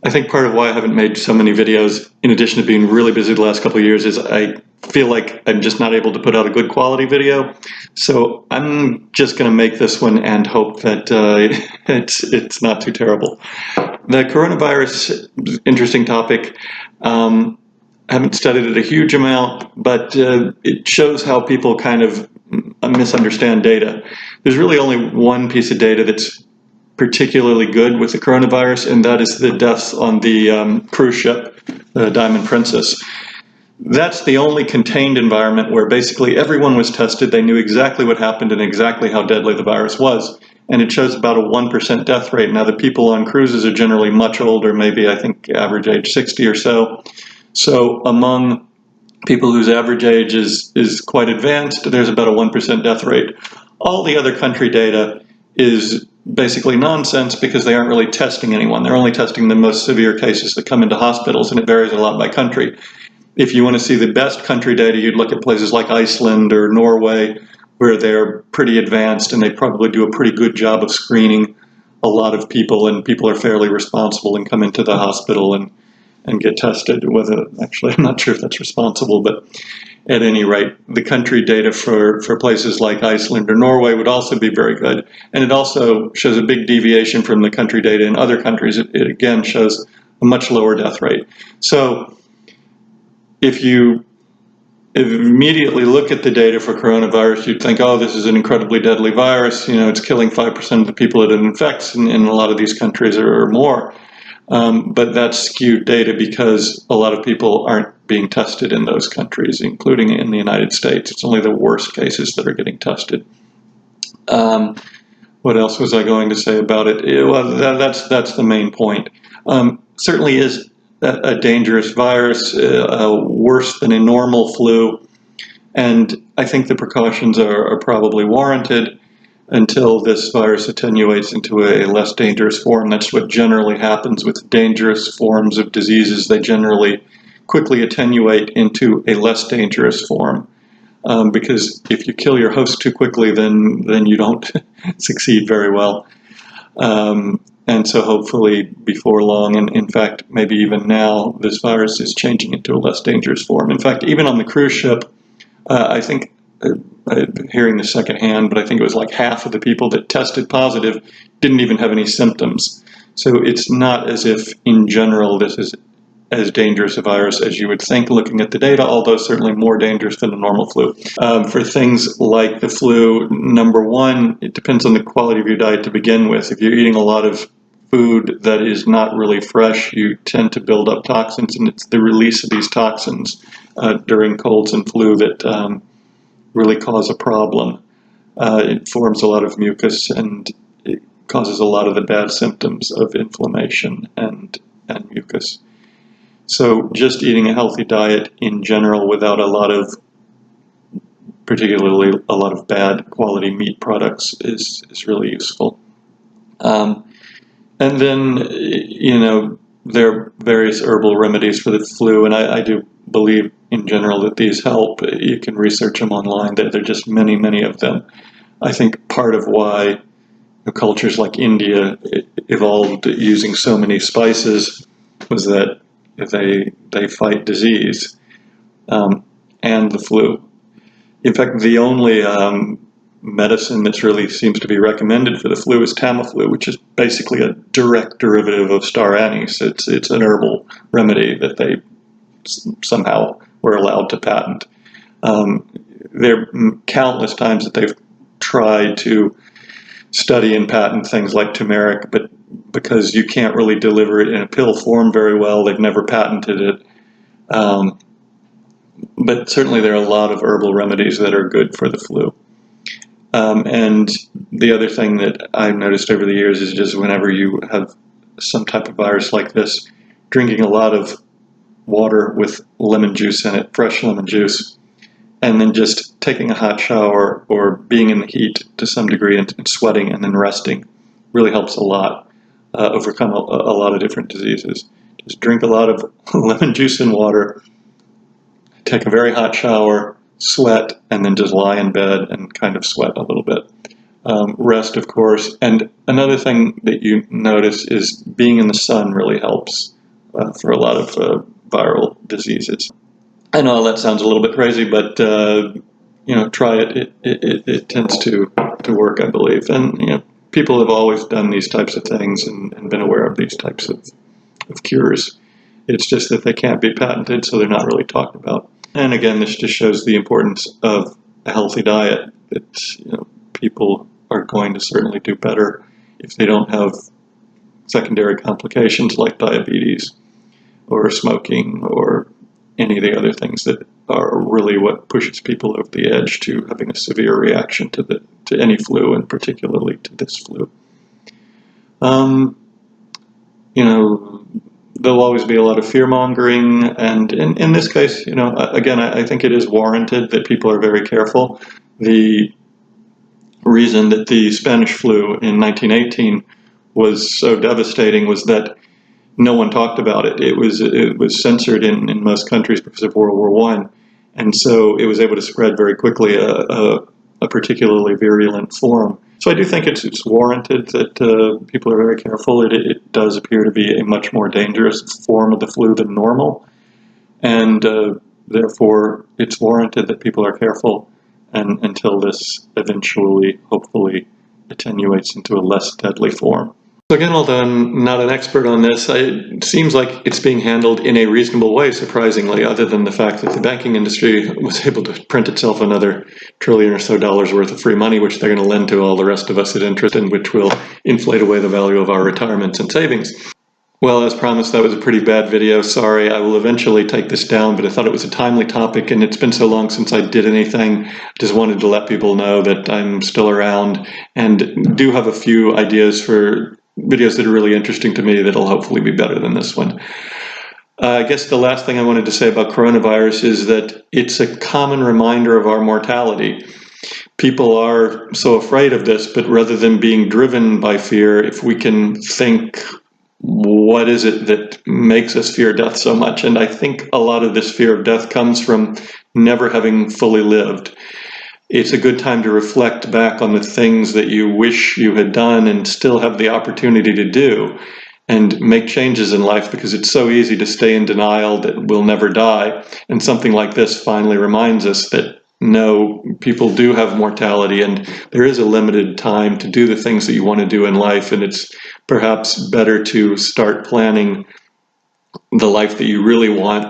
I think part of why I haven't made so many videos, in addition to being really busy the last couple of years, is I feel like I'm just not able to put out a good quality video. So I'm just going to make this one and hope that it's not too terrible. The coronavirus, interesting topic. I haven't studied it a huge amount, but it shows how people kind of misunderstand data. There's really only one piece of data that's particularly good with the coronavirus, and that is the deaths on the cruise ship, the Diamond Princess. That's the only contained environment where basically everyone was tested. They knew exactly what happened and exactly how deadly the virus was. And it shows about a 1% death rate. Now, the people on cruises are generally much older, maybe I think average age 60 or so. So among people whose average age is quite advanced, there's about a 1% death rate. All the other country data is basically nonsense because they aren't really testing anyone. They're only testing the most severe cases that come into hospitals, and it varies a lot by country. If you want to see the best country data, you'd look at places like Iceland or Norway, where they're pretty advanced and they probably do a pretty good job of screening a lot of people, and people are fairly responsible and come into the hospital and get tested. Whether, actually, I'm not sure if that's responsible, but at any rate, the country data for places like Iceland or Norway would also be very good. And it also shows a big deviation from the country data in other countries. It again shows a much lower death rate. So if you immediately look at the data for coronavirus, you'd think, oh, this is an incredibly deadly virus. You know, it's killing 5% of the people that it infects in a lot of these countries or more. But that's skewed data because a lot of people aren't being tested in those countries, including in the United States. It's only the worst cases that are getting tested. What else was I going to say about it? Well, that's the main point. Certainly is a dangerous virus, worse than a normal flu, and I think the precautions are probably warranted until this virus attenuates into a less dangerous form. That's what generally happens with dangerous forms of diseases. They generally quickly attenuate into a less dangerous form. Because if you kill your host too quickly, then you don't succeed very well. And so hopefully before long, and in fact, maybe even now, this virus is changing into a less dangerous form. In fact, even on the cruise ship, I think, hearing this secondhand, but I think it was like half of the people that tested positive didn't even have any symptoms. So it's not as if, in general, this is as dangerous a virus as you would think looking at the data, although certainly more dangerous than a normal flu. For things like the flu, number one, it depends on the quality of your diet to begin with. If you're eating a lot of food that is not really fresh, you tend to build up toxins, and it's the release of these toxins during colds and flu that really cause a problem. It forms a lot of mucus, and it causes a lot of the bad symptoms of inflammation and mucus. So just eating a healthy diet in general without particularly a lot of bad quality meat products is really useful. And then, there are various herbal remedies for the flu, and I do believe in general that these help. You can research them online. There are just many, many of them. I think part of why cultures like India evolved using so many spices was that they fight disease and the flu. In fact, the only medicine that really seems to be recommended for the flu is Tamiflu, which is basically a direct derivative of star anise. It's an herbal remedy that they somehow were allowed to patent. There are countless times that they've tried to study and patent things like turmeric, but because you can't really deliver it in a pill form very well, they've never patented it. But certainly there are a lot of herbal remedies that are good for the flu. And the other thing that I've noticed over the years is just whenever you have some type of virus like this, drinking a lot of water with lemon juice in it, fresh lemon juice, and then just taking a hot shower or being in the heat to some degree and sweating and then resting really helps a lot overcome a lot of different diseases. Just drink a lot of lemon juice and water, take a very hot shower, sweat, and then just lie in bed and kind of sweat a little bit. Rest, of course. And another thing that you notice is being in the sun really helps for a lot of viral diseases. I know that sounds a little bit crazy, but try it. It tends to work, I believe. And people have always done these types of things and been aware of these types of cures. It's just that they can't be patented, so they're not really talked about. And again, this just shows the importance of a healthy diet. It's, people are going to certainly do better if they don't have secondary complications like diabetes or smoking or any of the other things that are really what pushes people over the edge to having a severe reaction to any flu, and particularly to this flu. There'll always be a lot of fear-mongering, and in this case, again, I think it is warranted that people are very careful. The reason that the Spanish flu in 1918 was so devastating was that no one talked about it. It was censored in most countries because of World War I, and so it was able to spread very quickly a particularly virulent form. So I do think it's warranted that people are very careful. It does appear to be a much more dangerous form of the flu than normal, and therefore it's warranted that people are careful until this eventually, hopefully, attenuates into a less deadly form. So again, although I'm not an expert on this, it seems like it's being handled in a reasonable way, surprisingly, other than the fact that the banking industry was able to print itself another $1 trillion or so worth of free money, which they're going to lend to all the rest of us at interest, and which will inflate away the value of our retirements and savings. Well, as promised, that was a pretty bad video. Sorry, I will eventually take this down, but I thought it was a timely topic, and it's been so long since I did anything. Just wanted to let people know that I'm still around and do have a few ideas for videos that are really interesting to me that'll hopefully be better than this one. I guess the last thing I wanted to say about coronavirus is that it's a common reminder of our mortality. People are so afraid of this, but rather than being driven by fear, if we can think, what is it that makes us fear death so much? And I think a lot of this fear of death comes from never having fully lived. It's a good time to reflect back on the things that you wish you had done and still have the opportunity to do, and make changes in life, because it's so easy to stay in denial that we'll never die. And something like this finally reminds us that no, people do have mortality, and there is a limited time to do the things that you want to do in life, and it's perhaps better to start planning the life that you really want